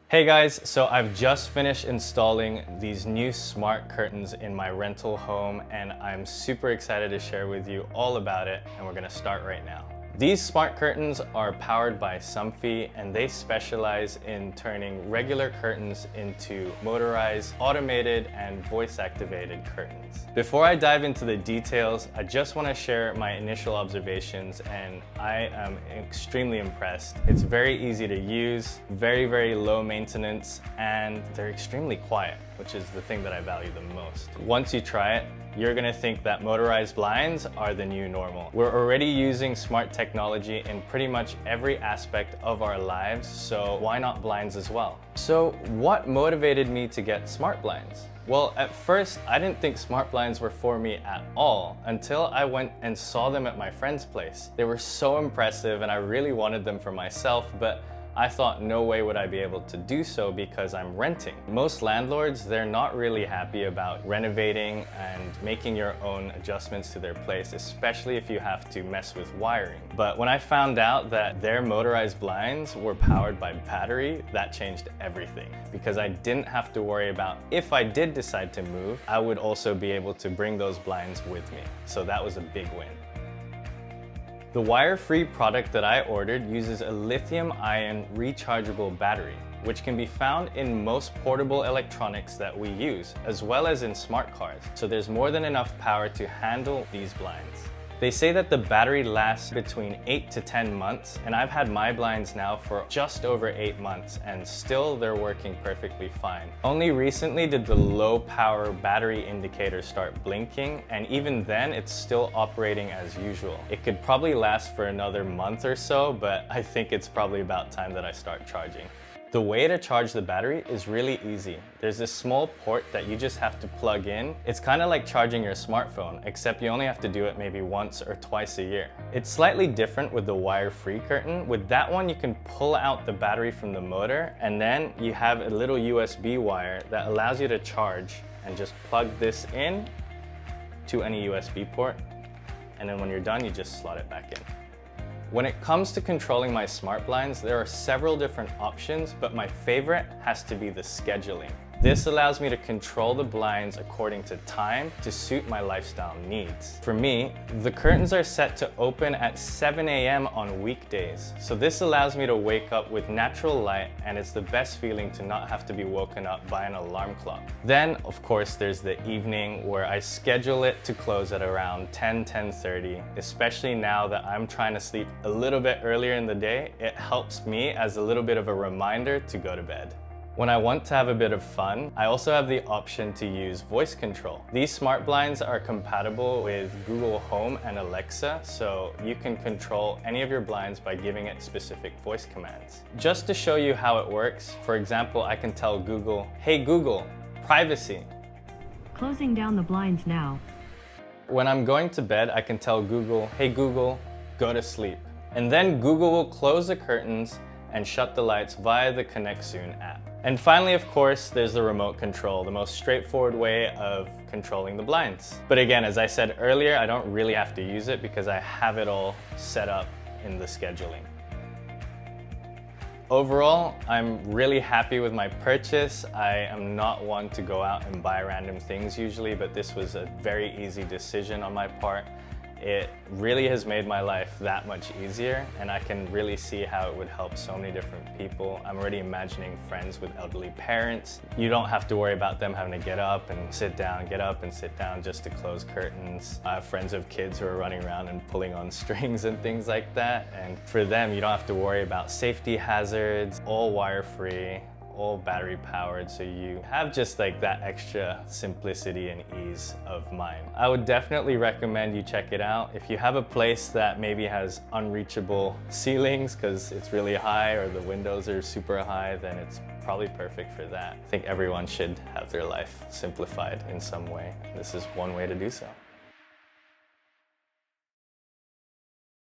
Hey guys, so I've just finished installing these new smart curtains in my rental home and I'm super excited to share with you all about it, and we're gonna start right now. These smart curtains are powered by Somfy and they specialize in turning regular curtains into motorized, automated, and voice-activated curtains. Before I dive into the details, I just want to share my initial observations, and I am extremely impressed. It's very easy to use, very low maintenance, and they're extremely quiet, which is the thing that I value the most. Once you try it, you're gonna think that motorized blinds are the new normal. We're already using smart technology in pretty much every aspect of our lives, so why not blinds as well? So what motivated me to get smart blinds? Well, at first, I didn't think smart blinds were for me at all until I went and saw them at my friend's place. They were so impressive and I really wanted them for myself, but I thought no way would I be able to do so because I'm renting. Most landlords, they're not really happy about renovating and making your own adjustments to their place, especially if you have to mess with wiring. But when I found out that their motorized blinds were powered by battery, that changed everything because I didn't have to worry about if I did decide to move, I would also be able to bring those blinds with me. So that was a big win. The WireFree product that I ordered uses a lithium-ion rechargeable battery, which can be found in most portable electronics that we use, as well as in smart cars. So there's more than enough power to handle these blinds. They say that the battery lasts between 8 to 10 months, and I've had my blinds now for just over 8 months, and still they're working perfectly fine. Only recently did the low power battery indicator start blinking, and even then it's still operating as usual. It could probably last for another month or so, but I think it's probably about time that I start charging. The way to charge the battery is really easy. There's this small port that you just have to plug in. It's kind of like charging your smartphone, except you only have to do it maybe once or twice a year. It's slightly different with the wire-free curtain. With that one, you can pull out the battery from the motor, and then you have a little USB wire that allows you to charge, and just plug this in to any USB port. And then when you're done, you just slot it back in. When it comes to controlling my smart blinds, there are several different options, but my favorite has to be the scheduling. This allows me to control the blinds according to time to suit my lifestyle needs. For me, the curtains are set to open at 7 a.m. on weekdays. So this allows me to wake up with natural light, and it's the best feeling to not have to be woken up by an alarm clock. Then, of course, there's the evening where I schedule it to close at around 10:30, especially now that I'm trying to sleep a little bit earlier in the day. It helps me as a little bit of a reminder to go to bed. When I want to have a bit of fun, I also have the option to use voice control. These smart blinds are compatible with Google Home and Alexa, so you can control any of your blinds by giving it specific voice commands. Just to show you how it works, for example, I can tell Google, "Hey Google, privacy." Closing down the blinds now. When I'm going to bed, I can tell Google, "Hey Google, go to sleep." And then Google will close the curtains and shut the lights via the Connect Soon app. And finally, of course, there's the remote control, the most straightforward way of controlling the blinds. But again, as I said earlier, I don't really have to use it because I have it all set up in the scheduling. Overall, I'm really happy with my purchase. I am not one to go out and buy random things usually, but this was a very easy decision on my part. It really has made my life that much easier, and I can really see how it would help so many different people. I'm already imagining friends with elderly parents. You don't have to worry about them having to get up and sit down, get up and sit down just to close curtains. I have friends of kids who are running around and pulling on strings and things like that. And for them, you don't have to worry about safety hazards, all wire-free, all battery powered, so you have just like that extra simplicity and ease of mind. I would definitely recommend you check it out. If you have a place that maybe has unreachable ceilings because it's really high or the windows are super high, then it's probably perfect for that. I think everyone should have their life simplified in some way. This is one way to do so.